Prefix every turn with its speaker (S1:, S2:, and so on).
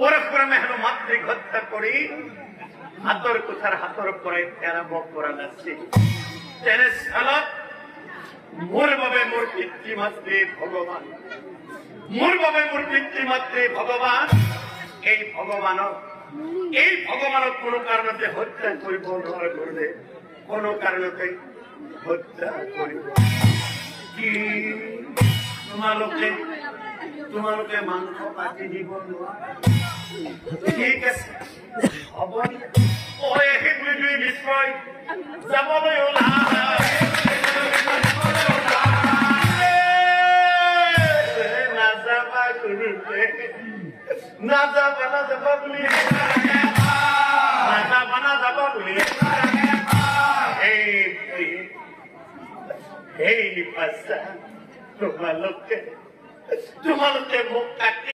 S1: পরক্রমে হেন মাতৃ হত্যা করি হাতর কোথার হাতর পরে তেরা বক করা যাচ্ছে তেরে সালাত মোর বাবে মোর পিতৃমাতৃ ভগবান মোর বাবে মোর পিতৃমাতৃ ভগবান এই ভগবানক কোনো কারণতে হত্যা করিব নয় করলে কোনো কারণতে হত্যা করিব কি তোমালোকে মাংস পাতি দিব ঠিক আছে হ'ব সেইগুলি নিশ্চয় যাবলৈ নাযাবা গুৰুতে নাযাবা বুলি এই পাছা তোমালোকে মোক কাটি